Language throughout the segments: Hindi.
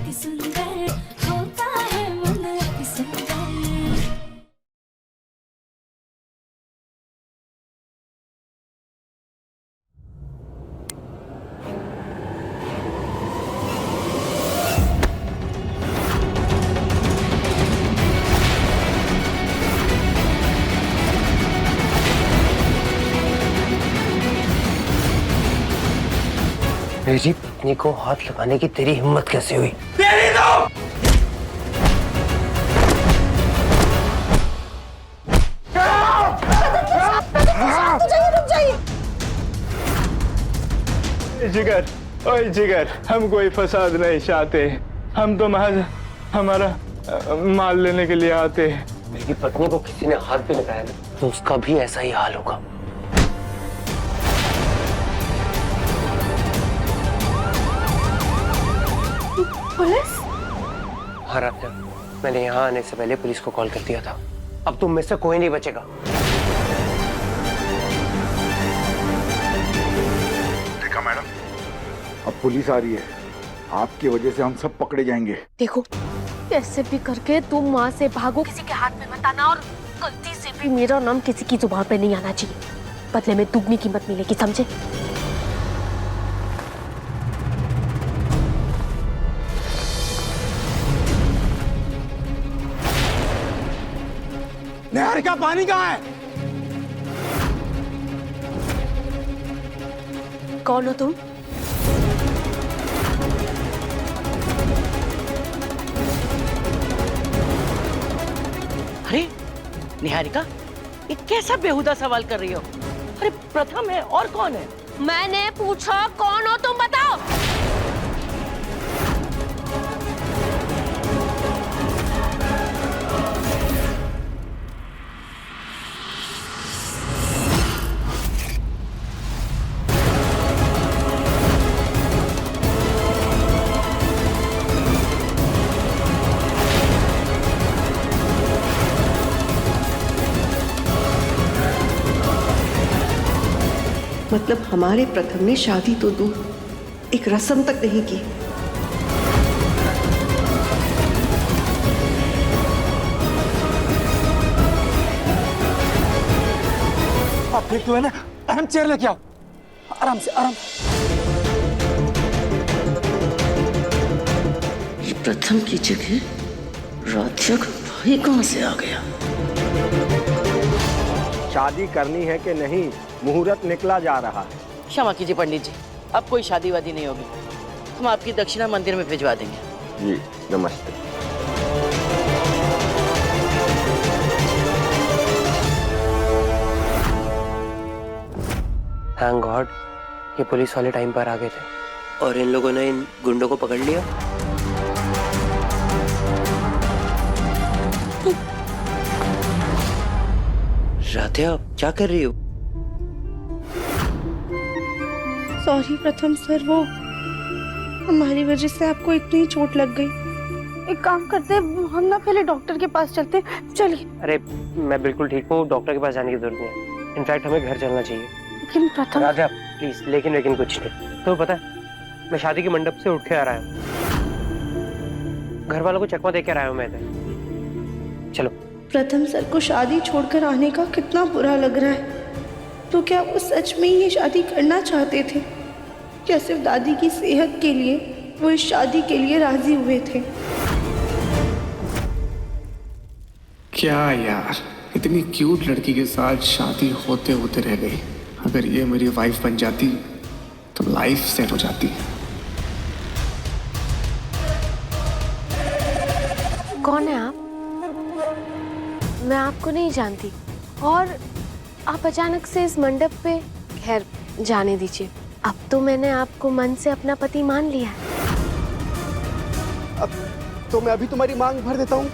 अति सुंदर होता है मन अति सुंदर। मेरी पत्नी को हाथ लगाने की तेरी हिम्मत कैसे हुई? तेरी तो जिगर, ओए जिगर, हम कोई फसाद नहीं चाहते। हम तो महज हमारा माल लेने के लिए आते हैं। मेरी पत्नी को किसी ने हाथ भी लगाया ना तो उसका भी ऐसा ही हाल होगा। पुलिस? हाँ राधिका, मैंने यहाँ आने से पहले पुलिस को कॉल कर दिया था। अब तुम में से कोई नहीं बचेगा। देखा मैडम, अब पुलिस आ रही है। आपकी वजह से हम सब पकड़े जाएंगे। देखो, कैसे भी करके तुम वहाँ से भागो, किसी के हाथ में मत आना और गलती से भी मेरा नाम किसी की जुबान पे नहीं आना चाहिए। बदले में दुगनी कीमत मिलेगी, समझे? निहारिका, पानी कहाँ है? कौन हो तुम? अरे निहारिका, ये कैसा बेहुदा सवाल कर रही हो? अरे प्रथम है, और कौन है? मैंने पूछा कौन हो तुम, बताओ। मतलब हमारे प्रथम ने शादी तो दूर, एक रस्म तक नहीं की। आप ठीक तो है ना? आराम, चेयर लेके आओ। आराम से, आराम। ये प्रथम की जगह राधिका का भाई कहाँ से आ गया? शादी करनी है कि नहीं? मुहूर्त निकला जा रहा है। क्षमा कीजिए पंडित जी, अब कोई शादी वादी नहीं होगी। हम आपकी दक्षिणा मंदिर में भिजवा देंगे। जी नमस्ते। थैंक गॉड, ये पुलिस वाले टाइम पर आ गए थे और इन लोगों ने इन गुंडों को पकड़ लिया। राधिका, आप क्या कर रही हो? सॉरी प्रथम सर, वो हमारी वजह से आपको इतनी चोट लग गई। एक काम करते हैं, हम ना पहले डॉक्टर के पास चलते हैं, चलिए। अरे मैं बिल्कुल ठीक हूँ, डॉक्टर के पास जाने की जरूरत नहीं है। इनफैक्ट हमें घर चलना चाहिए। लेकिन प्रथम। राधा प्लीज, लेकिन कुछ नहीं। तो पता है, मैं शादी के मंडप से उठ के आ रहा हूँ। घर वालों को चकमा दे के आया हूँ मैं इधर। चलो। प्रथम सर को शादी छोड़कर आने का कितना बुरा लग रहा है। तो क्या वो सच में ये शादी करना चाहते थे, या सिर्फ दादी की सेहत के लिए वो इस शादी के लिए राजी हुए थे? क्या यार, इतनी क्यूट लड़की के साथ शादी होते होते रह गई। अगर ये मेरी वाइफ बन जाती तो लाइफ सेट हो जाती। कौन है आप? मैं आपको नहीं जानती, और आप अचानक से इस मंडप पे। खैर जाने दीजिए, अब तो मैंने आपको मन से अपना पति मान लिया है। अब तो मैं अभी तुम्हारी मांग भर देता हूँ।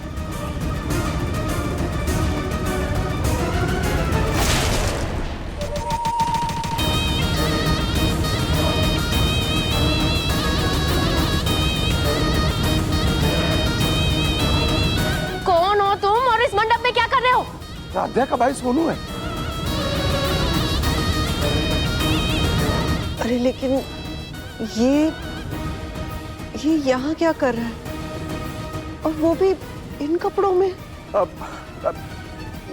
कौन हो तुम और इस मंडप में क्या कर रहे हो? राधा का भाई सोनू है। अरे लेकिन ये यहाँ क्या कर रहा है? और वो भी इन कपड़ों में?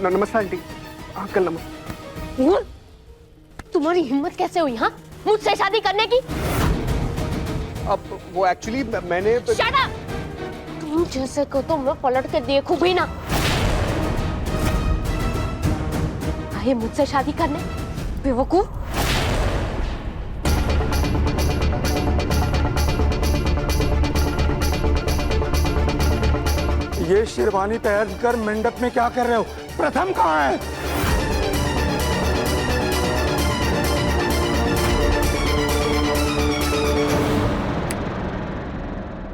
नमस्ते आंटी, अंकल नमस्ते। तुम्हारी हिम्मत कैसे हुई हाँ मुझसे शादी करने की? अब वो एक्चुअली मैंने Shut up! तुम जैसे को तो मैं पलट के देखूं भी ना। आए मुझसे शादी करने बेवकूफ। ये शेरवानी पहन कर मंडप में क्या कर रहे हो? प्रथम कहाँ है?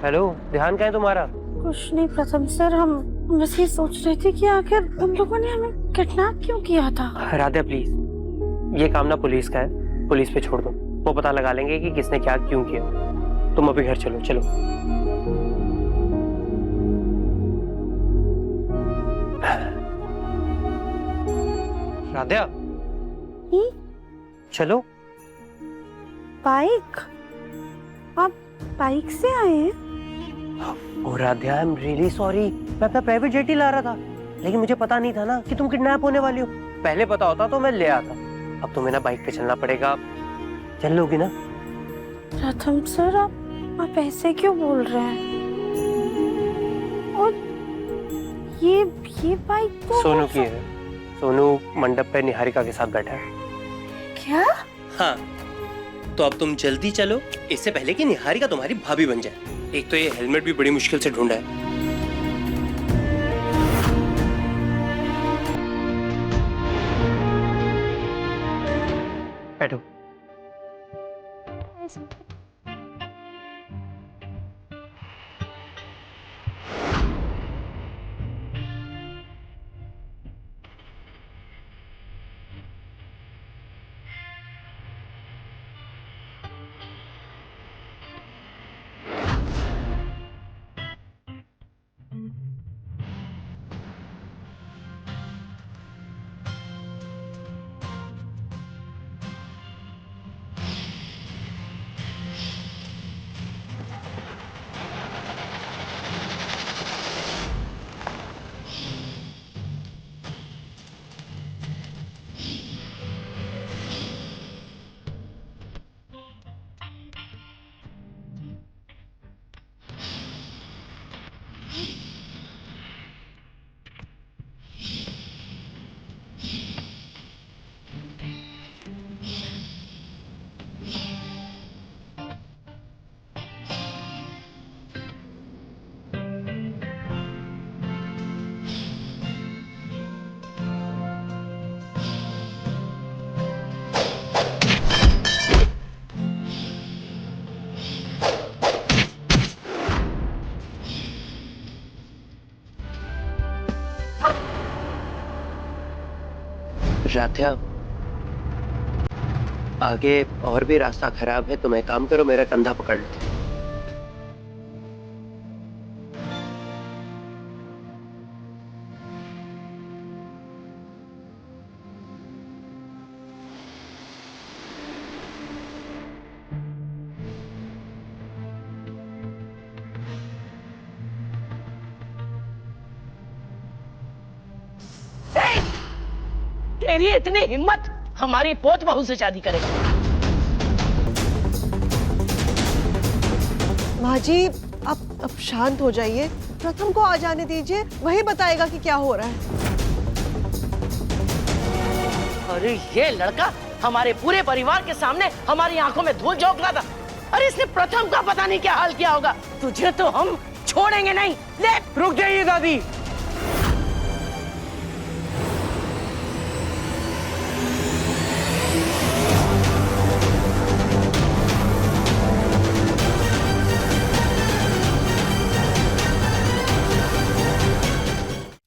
हेलो, ध्यान कहाँ है तुम्हारा? कुछ नहीं प्रथम सर, हम बस ये सोच रहे थे कि आखिर उन लोगों ने हमें किडनैप क्यों किया था। राधा प्लीज, ये काम ना पुलिस का है, पुलिस पे छोड़ दो, वो पता लगा लेंगे कि किसने क्या क्यों किया। तुम अभी घर चलो। चलो राधा, चलो। बाइक? आप बाइक से आए हैं? ओ Radha, I am really sorry. मैं अपना प्राइवेट जेट ही ला रहा था, लेकिन मुझे पता नहीं था ना कि तुम किडनैप होने वाली हो। पहले पता होता तो मैं ले आता। अब तुम्हें ना बाइक पे चलना पड़ेगा। चल लोगी ना? प्रथम सर, आप ऐसे क्यों बोल रहे हैं? और ये बाइक तो सोनू की है। सोनू मंडप पे निहारिका के साथ बैठा है। क्या? हाँ, तो अब तुम जल्दी चलो, इससे पहले कि निहारिका तुम्हारी भाभी बन जाए। एक तो ये हेलमेट भी बड़ी मुश्किल से ढूंढा है। बैठो। राधा, आगे और भी रास्ता खराब है, तुम एक काम करो, मेरा कंधा पकड़ लो। तेरी इतनी हिम्मत, हमारी पोत बहू से शादी करेगा? माँ जी, आप अब शांत हो जाइए, प्रथम को आ जाने दीजिए, वही बताएगा कि क्या हो रहा है। अरे ये लड़का हमारे पूरे परिवार के सामने हमारी आंखों में धूल झोंक रहा था। अरे इसने प्रथम का पता नहीं क्या हाल किया होगा। तुझे तो हम छोड़ेंगे नहीं। ले, रुक जाइए दादी।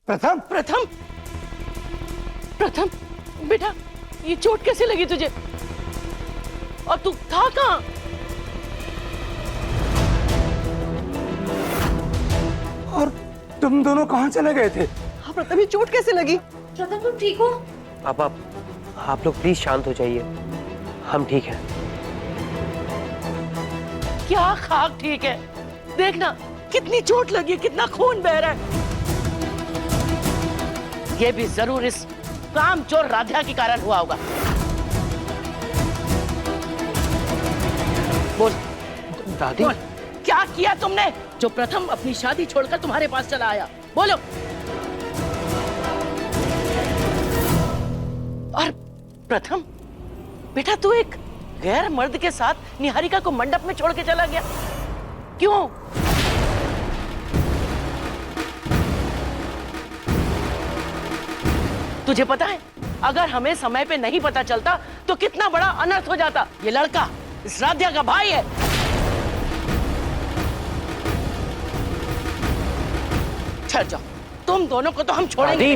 प्रथम, प्रथम, प्रथम बेटा, ये चोट कैसे लगी तुझे? और तू था कहाँ? और तुम दोनों कहाँ चले गए थे? हाँ प्रथम, ये चोट कैसे लगी? प्रथम, तुम ठीक हो? आप लोग प्लीज शांत हो जाइए, हम ठीक हैं। क्या खाक ठीक है? देखना कितनी चोट लगी है, कितना खून बह रहा है। ये भी जरूर इस कामचोर राधिया के कारण हुआ होगा। बोल दादी, बोल, क्या किया तुमने जो प्रथम अपनी शादी छोड़कर तुम्हारे पास चला आया? बोलो। और प्रथम बेटा, तू एक गैर मर्द के साथ निहारिका को मंडप में छोड़ के चला गया, क्यों? तुझे पता है, अगर हमें समय पे नहीं पता चलता तो कितना बड़ा अनर्थ हो जाता। ये लड़का इस राधिया का भाई है। चल जाओ, तुम दोनों को तो हम छोड़ेंगे।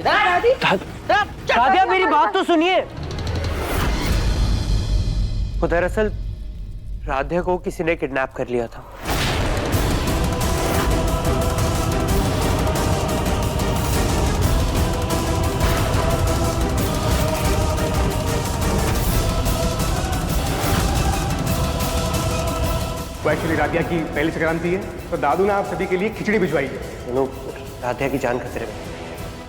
राधिया, मेरी बात तो सुनिए। वो दरअसल राधिया को किसी ने किडनैप कर लिया था। वो एक्चुअली राधिया की पहली संक्रांति है, तो दादू ने आप सभी के लिए खिचड़ी भिजवाई है। सुनो, राधिया की जान खतरे में।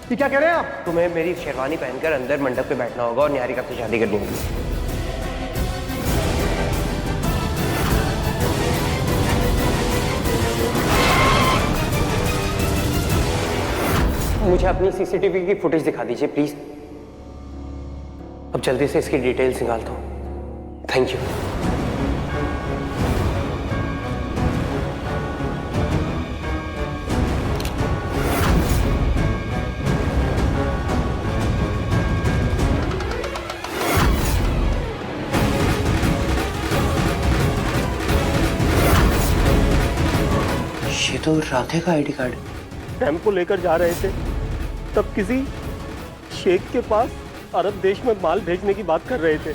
ये क्या कह रहे हैं आप? तुम्हें मेरी शेरवानी पहनकर अंदर मंडप पे बैठना होगा और निहारिका से शादी करनी होगी। मुझे अपनी सीसीटीवी की फुटेज दिखा दीजिए प्लीज। अब जल्दी से इसकी डिटेल्स निकालता हूँ। Thank you. ये तो राधे का आईडी कार्ड है। टेम्पो लेकर जा रहे थे, तब किसी शेख के पास अरब देश में माल भेजने की बात कर रहे थे।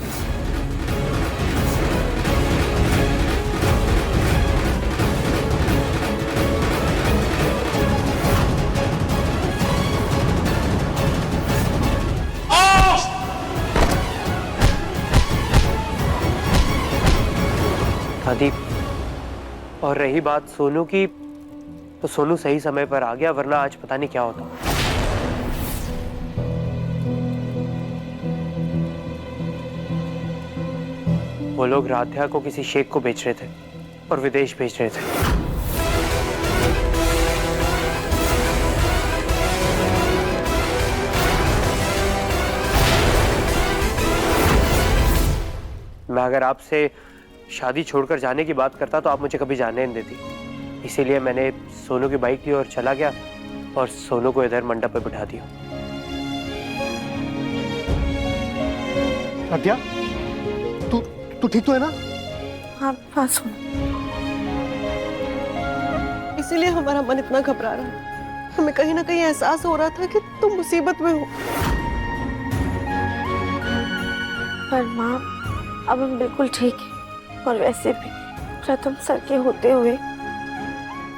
दादी, और रही बात सोनू की, तो सोनू सही समय पर आ गया, वरना आज पता नहीं क्या होता। वो लोग राधिया को किसी शेख को बेच रहे थे और विदेश भेज रहे थे। मैं अगर आपसे शादी छोड़कर जाने की बात करता तो आप मुझे कभी जाने नहीं देती। इसीलिए मैंने सोनू की बाइक ली और चला गया और सोनू को इधर मंडप पे बिठा दिया। राधिया, तू ठीक तो है ना? हाँ सुनो, इसीलिए हमारा मन इतना घबरा रहा है। हमें कहीं ना कहीं एहसास हो रहा था कि तुम मुसीबत में हो। पर माँ, अब हम बिल्कुल ठीक हैं। और वैसे भी प्रथम सर के होते हुए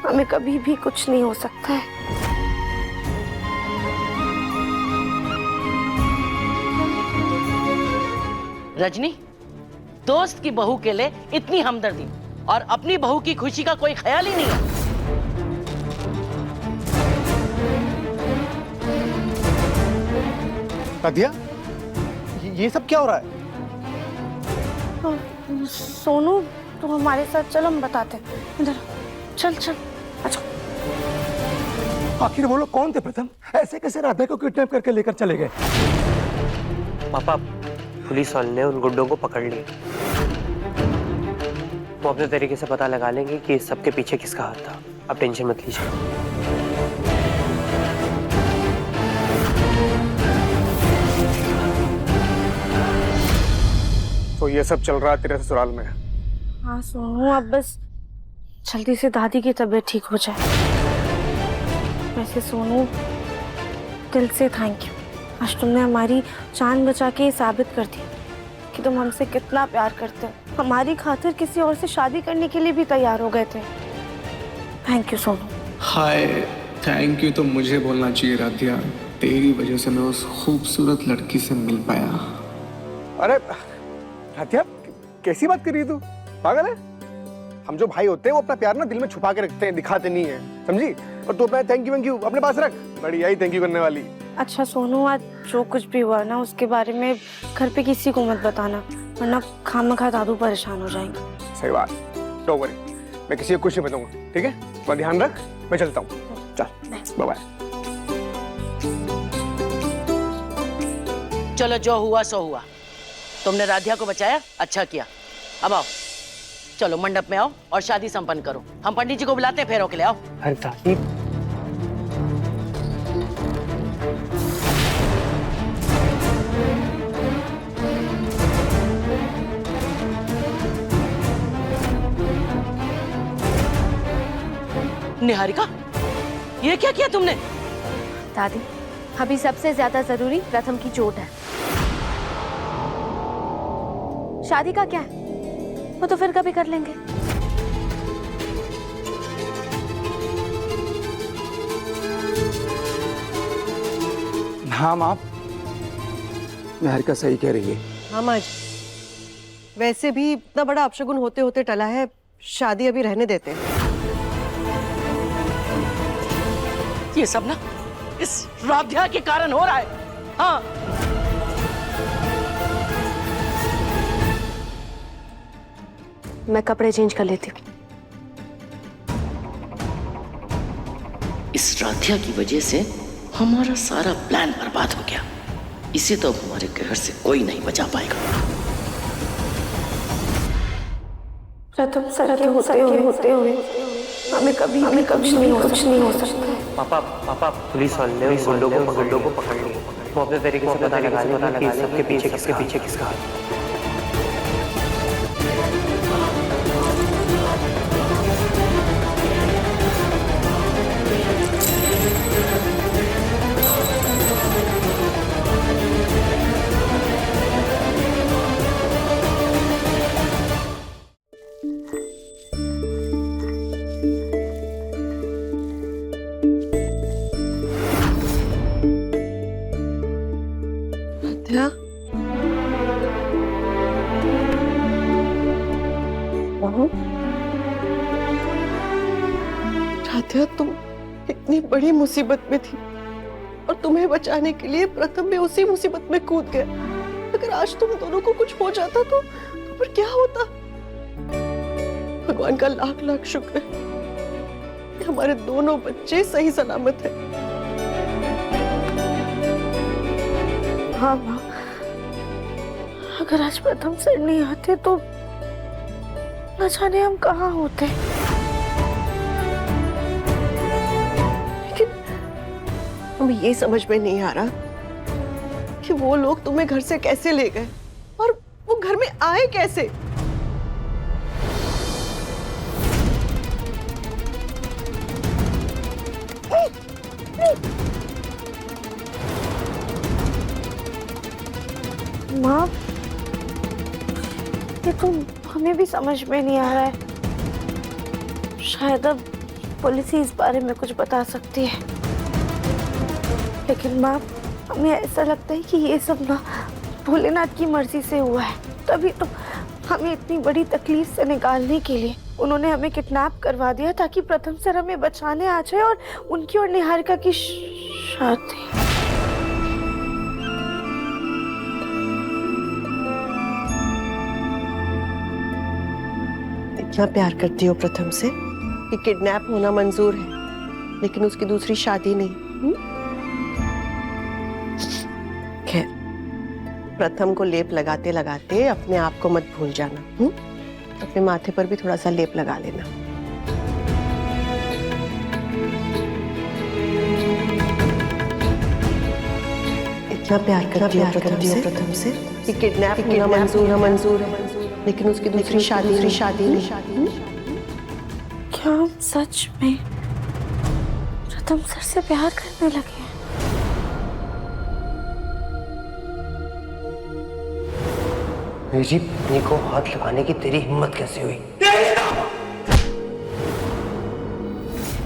हमें कभी भी कुछ नहीं हो सकता है। रजनी, दोस्त की बहू के लिए इतनी हमदर्दी और अपनी बहू की खुशी का कोई ख्याल ही नहीं है। राधिया, ये सब क्या हो रहा है? सोनू, तो हमारे साथ चल, हम बताते हैं। इधर चल चल, अच्छा। आखिर वो लोग कौन थे प्रथम? ऐसे कैसे राधा को किडनैप करके लेकर चले गए? पापा, पुलिस वाले ने उन गुंडों को पकड़ लिया। वो अपने तरीके से पता लगा लेंगे कि इस सबके पीछे किसका हाथ था। आप टेंशन मत लीजिए। तो ये सब चल रहा है तेरे ससुराल में? हाँ सोनू, अब बस जल्दी से दादी की तबीयत ठीक हो जाए। वैसे सोनू, दिल से थैंक यू। आज तुमने हमारी जान बचा के साबित कर दिया कि तुम हमसे कितना प्यार करते हो। हमारी खातिर किसी और से शादी करने के लिए भी तैयार हो गए थे। Thank you Sonu. Hi, thank you तो मुझे बोलना चाहिए राधिया। तेरी वजह से मैं उस खूबसूरत लड़की से मिल पाया। अरे राधिया, कैसी बात कर रही है तू? पागल है? हम जो भाई होते हैं वो अपना प्यार ना दिल में छुपा के रखते हैं, दिखाते नहीं है, समझी? और तू अपना थैंक यू अपने पास रख, बढ़िया ही थैंक यू करने वाली। अच्छा सोनू, आज जो कुछ भी हुआ ना उसके बारे में घर पे किसी को मत बताना, वरना खामखा दादू परेशान हो जाएंगे। सही बात, डोंट वरी, मैं किसी को कुछ नहीं बताऊंगा, ठीक है? अपना ध्यान रख, मैं चलता हूँ, चल बाय बाय। चलो जो हुआ सो हुआ, तुमने राधिया को बचाया, अच्छा किया। अब आओ, चलो मंडप में आओ और शादी संपन्न करो। हम पंडित जी को बुलाते हैं फेरों के लिए, आओ। अरे दादी, निहारिका, ये क्या किया तुमने? दादी, अभी सबसे ज्यादा जरूरी प्रथम की चोट है। शादी का क्या है, वो तो फिर कभी कर लेंगे। हाँ माँ, निहारिका सही कह रही है। हाँ माँ जी, वैसे भी इतना बड़ा अपशगुन होते होते टला है, शादी अभी रहने देते हैं। ये सब ना इस राधिया के कारण हो रहा है। हाँ, मैं कपड़े चेंज कर लेती हूँ। इस राधिया की वजह से हमारा सारा प्लान बर्बाद हो गया। इसे तो हमारे घर से कोई नहीं बचा पाएगा। प्रथम सर के होते हुए हमें कभी कुछ नहीं हो सकता। पापा पुलिस वाले उन गुंडों को पकड़ लिए। वो अपने तरीके से पता लगा लेंगे कि सबके पीछे किसका हाथ है। राधिया, राधिया, तुम इतनी बड़ी मुसीबत में थी और तुम्हें बचाने के लिए प्रथम भी उसी मुसीबत में कूद गया। अगर आज तुम दोनों को कुछ हो जाता तो फिर क्या होता? भगवान का लाख लाख शुक्र है कि हमारे दोनों बच्चे सही सलामत हैं। हाँ माँ, अगर आज प्रथम सर नहीं आते तो न जाने हम कहाँ होते। लेकिन हमें ये समझ में नहीं आ रहा कि वो लोग तुम्हें घर से कैसे ले गए और वो घर में आए कैसे? माँ, ये तो हमें भी समझ में नहीं आ रहा है। शायद अब पुलिस ही इस बारे में कुछ बता सकती है। लेकिन माँ, हमें ऐसा लगता है कि ये सब ना भोलेनाथ की मर्जी से हुआ है। तभी तो हमें इतनी बड़ी तकलीफ से निकालने के लिए उन्होंने हमें किडनैप करवा दिया, ताकि प्रथम सर हमें बचाने आ जाए और उनकी और निहारिका की शादी। इतना प्यार करती हो प्रथम से कि किडनैप होना मंजूर है, लेकिन उसकी दूसरी शादी नहीं। खैर, प्रथम को लेप लगाते लगाते अपने आप को मत भूल जाना। अपने माथे पर भी थोड़ा सा लेप लगा लेना। इतना प्यार करती हो प्रथम से कि किडनैप होना मंजूर है, लेकिन उसकी दूसरी शादी नहीं। क्या हम सच में प्रथम सर से प्यार करने लगे हैं? मेरी पत्नी को हाथ लगाने की तेरी हिम्मत कैसे हुई?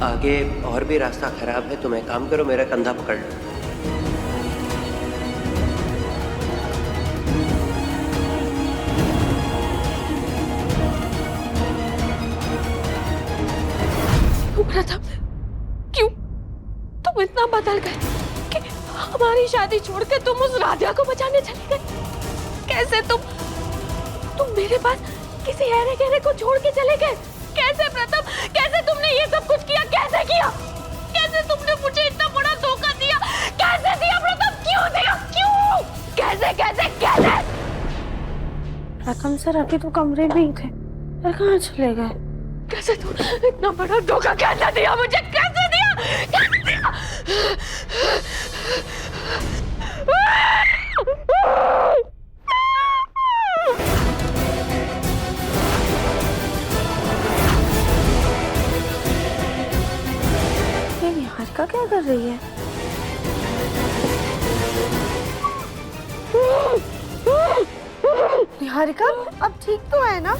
आगे और भी रास्ता खराब है, तुम एक काम करो, मेरा कंधा पकड़ लो। प्रथम, क्यों तुम इतना बदल गए कि हमारी शादी छोड़ के तुम उस राधिया को बचाने चले गए? कैसे तुम मेरे पास किसी ऐरे गहरे को छोड़ के चले गए? कैसे प्रथम, कैसे तुमने ये सब कुछ किया? कैसे किया? कैसे तुमने मुझे इतना बड़ा धोखा दिया? कैसे दिया प्रथम? क्यों दिया? क्यों? कैसे कैसे कैसे? प्रथम सर अभी तो कमरे में ही थे, पर कहाँ चले गए? कैसे तुम इतना बड़ा धोखा कैसे दिया मुझे? कैसे दिया? कैसे दिया? ये निहारिका क्या कर रही है? निहारिका अब ठीक तो है ना?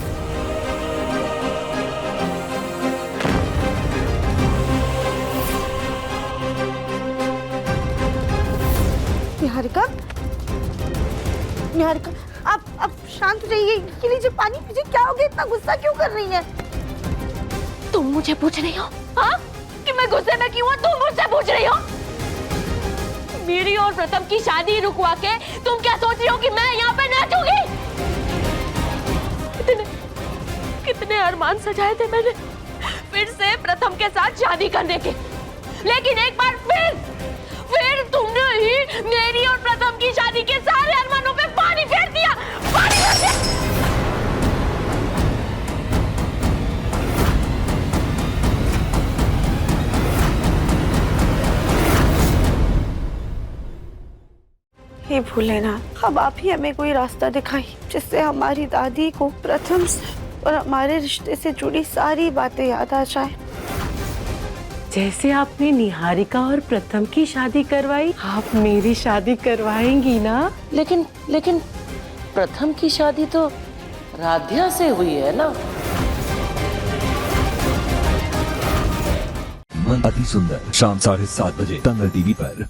निहारिका, निहारिका आप शांत रहिए, ये लीजिए पानी पीजिए। क्या हो गया, इतना गुस्सा क्यों कर रही है? तुम मुझे पूछ रही हो हाँ कि मैं गुस्से में क्यों हूँ? तुम मुझसे पूछ रही हो? मेरी और प्रथम की शादी रुकवा के तुम क्या सोच रही हो कि मैं यहाँ पे नाचूंगी? कितने अरमान सजाए थे मैंने फिर से प्रथम के साथ शादी करने के, लेकिन एक बार फिर तुमने ही मेरी और प्रथम की शादी के सारे अरमानों पे पानी फेर दिया। पानी फेर दिया। हे भोलेनाथ, अब आप ही हमें कोई रास्ता दिखाई जिससे हमारी दादी को प्रथम से और हमारे रिश्ते से जुड़ी सारी बातें याद आ जाए। जैसे आपने निहारिका और प्रथम की शादी करवाई, आप मेरी शादी करवाएंगी ना? लेकिन प्रथम की शादी तो राधिया से हुई है ना? मन अति सुंदर शाम 7:30 बजे तंगल टीवी पर।